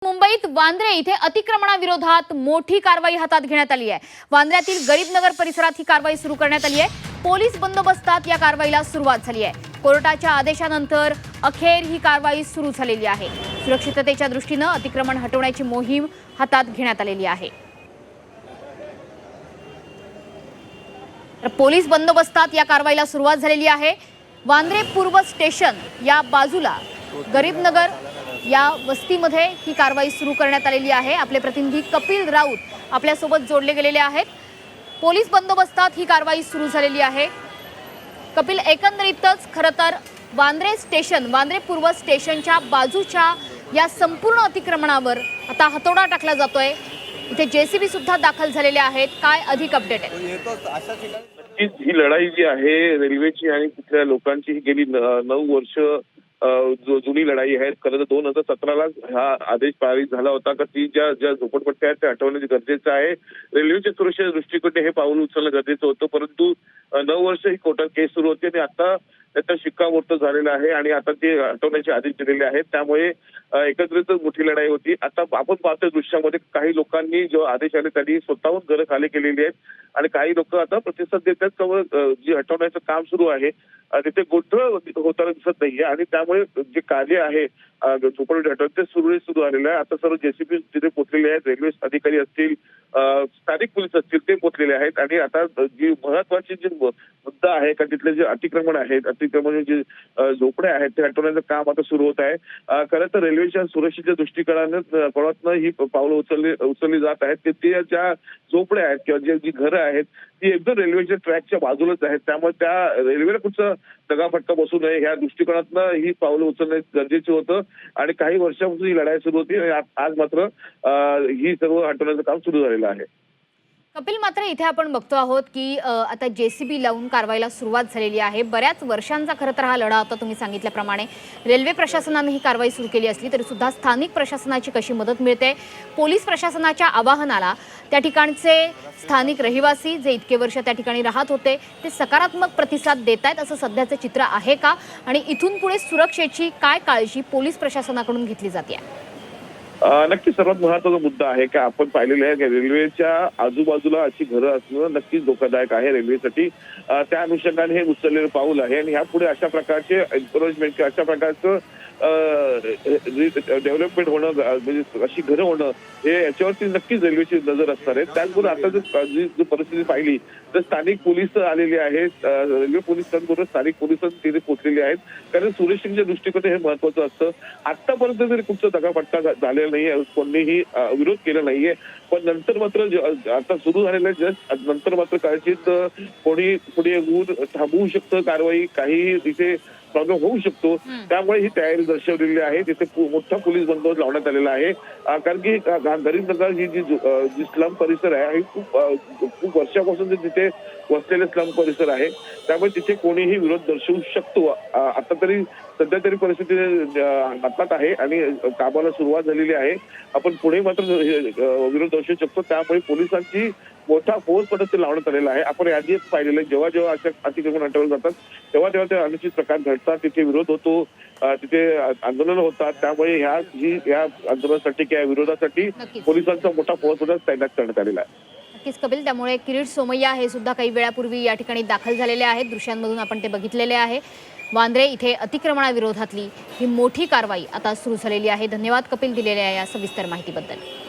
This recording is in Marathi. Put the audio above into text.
मुंबईत वांद्रे इथे अतिक्रमणाविरोधात मोठी कारवाई हातात घेण्यात आली आहे। वांद्र्यातील गरीबनगर परिसरात ही कारवाई सुरू करण्यात आली आहे। पोलीस बंदोबस्तात या कारवाईला सुरुवात झाली आहे। कोर्टाच्या आदेशानंतर अखेर ही कारवाई सुरू झालेली आहे। सुरक्षिततेच्या दृष्टीने अतिक्रमण हटवण्याची मोहीम हातात घेण्यात आलेली आहे। पोलीस बंदोबस्तात या कारवाईला सुरुवात झालेली आहे। वांद्रे पूर्व स्टेशन या बाजूला गरीबनगर या वस्तीमध्ये ही कारवाई सुरू करण्यात आलेली आहे। आपले प्रतिनिधी कपिल राऊत आपल्या सोबत जोडले गेलेले आहेत। पोलीस बंदोबस्तात ही कारवाई सुरू झालेली आहे। कपिल, एकंदरीतच खरं तर वांद्रे पूर्व स्टेशनच्या बाजूच्या या संपूर्ण अतिक्रमणावर आता हातोडा टाकला जातोय। इथे जेसीबी सुद्धा दाखल झालेले आहेत। काय अधिक अपडेट आहे? ही लढाई जी आहे रेल्वेची आणि तिथल्या लोकांची ही गेली 9 वर्ष जुनी लढाई आहे। खरं तर 2017ला हा आदेश पारित झाला होता का ती ज्या झोपडपट्ट्या आहेत त्या हटवणे गरजेचं आहे। रेल्वेच्या सुरक्षेच्या दृष्टीकोनाने हे पाऊल उचलणं गरजेचं होतं, परंतु 9 वर्ष ही कोर्टात केस सुरू होती आणि आता त्याचा शिक्कामोर्तब झालेला आहे आणि आता ते हटवण्याचे आदेश दिलेले आहेत। त्यामुळे एकत्रितच मोठी लढाई होती। आता आपण पाहतोय दृश्यामध्ये काही लोकांनी जो आदेश आले त्यांनी स्वतःहून घरं खाली केलेली आहेत आणि काही लोक आता प्रतिसाद देत आहेत जी हटवण्याचं काम सुरू आहे तिथे गोंधळ होताना दिसत नाहीये आणि त्यामुळे जे कार्य आहे झोपडपट्टी हटवण्याचे सुरू झालेलं आहे। आता सर्व जेसीबी तिथे पोहोचलेले आहेत। रेल्वे अधिकारी असतील, स्थानिक पोलीस असतील ते पोहोचलेले आहेत आणि आता जी महत्वाची जी मुद्दा आहे का तिथले जे अतिक्रमण जे झोपड्या आहेत ते हटवण्याचं काम आता सुरू होत आहे। खरं तर रेल्वेच्या सुरक्षेच्या दृष्टिकोनातनं ही पावलं उचलली जात आहेत। ते ज्या झोपड्या आहेत किंवा जी घरं आहेत ती एकदम रेल्वेच्या ट्रॅकच्या बाजूलाच आहेत, त्यामुळे त्या रेल्वेला कुठचं दगाफटका बसू नये या दृष्टिकोनातनं ही पावलं उचलणे गरजेचं होतं आणि काही वर्षापासून ही लढाई सुरू होती आणि आज मात्र ही सर्व हटवण्याचं काम सुरू झालेलं आहे। कपिल, मात्र इथे आपण बघतो आहोत की आता जेसीबी लावून कारवाईला सुरुवात झालेली आहे। बऱ्याच वर्षांचा खरं तर हा लढा होता। तुम्ही सांगितल्याप्रमाणे रेल्वे प्रशासनाने ही कारवाई सुरू केली असली तरी सुद्धा स्थानिक प्रशासनाची कशी मदत मिळते? पोलीस प्रशासनाच्या आवाहनाला त्या ठिकाणचे स्थानिक रहिवासी जे इतके वर्ष त्या ठिकाणी राहत होते ते सकारात्मक प्रतिसाद देत आहेत असं सध्याचे चित्र आहे का? आणि इथून पुढे सुरक्षेची काय काळजी पोलीस प्रशासनाकडून घेतली जाते? नक्की सर्वात महत्वाचा मुद्दा आहे की आपण पाहिलेले आहे की रेल्वेच्या आजूबाजूला अशी घरं असणं नक्कीच धोकादायक आहे रेल्वेसाठी। त्या अनुषंगाने हे उचललेलं पाऊल आहे आणि यापुढे अशा प्रकारचे एन्करेजमेंट किंवा अशा प्रकारचं डेव्हलपमेंट होणं म्हणजे अशी घरं होणं हे याच्यावरती नक्कीच रेल्वेची नजर असणार आहे। त्याचबरोबर आता जी परिस्थिती पाहिली तर स्थानिक पोलीस आलेले आहेत, रेल्वे पोलिसांबरोबर स्थानिक पोलिस तिथे पोहोचलेले आहेत, कारण सुरक्षेच्या दृष्टीकोनाने हे महत्वाचं असतं। आतापर्यंत तरी कुठचा दगाफटका झालेला नाहीये, कोणीही विरोध केला नाहीये, पण नंतर मात्र आता सुरू झालेल्या जस्ट नंतर मात्र कदाचित कोणी पुढे येऊन थांबवू शकतं कारवाई, काही तिथे प्रॉब्लेम होऊ शकतो। त्यामुळे ही तयारी दर्शवलेली आहे। तिथे मोठा पोलीस बंदोबस्त लावण्यात आलेला आहे, कारण की गरीबनगर जी स्लम परिसर आहे ही खूप वर्षापासून तिथे वसलेले स्लम परिसर आहे, त्यामुळे तिथे कोणीही विरोध दर्शवू शकतो। आता तरी सध्या तरी परिस्थिती हातात आहे आणि कामाला सुरुवात झालेली आहे। आपण पुढे मात्र विरोध दर्शवू शकतो, त्यामुळे पोलिसांची मोठा फोर्स पद्धत लावण्यात आलेला आहे। आपण आधी पाहिलेलं जेव्हा अशा अतिक्रमण हटवले जातात तेव्हा ते अनुचित प्रकार घडतात, तिथे विरोध होतो, तिथे आंदोलन होतात, त्यामुळे ह्या आंदोलनासाठी किंवा विरोधासाठी पोलिसांचा मोठा फोर्स तैनात करण्यात आलेला आहे। नक्कीच कपिल, त्यामुळे किरीट सोमय्या हे सुद्धा काही वेळापूर्वी या ठिकाणी दाखल झालेले आहेत। दृश्यांमधून आपण ते बघितलेले आहे। वांद्रे इथे अतिक्रमणाविरोधातली ही मोठी कारवाई आता सुरू झालेली आहे। धन्यवाद कपिल, दिलेल्या या सविस्तर माहितीबद्दल।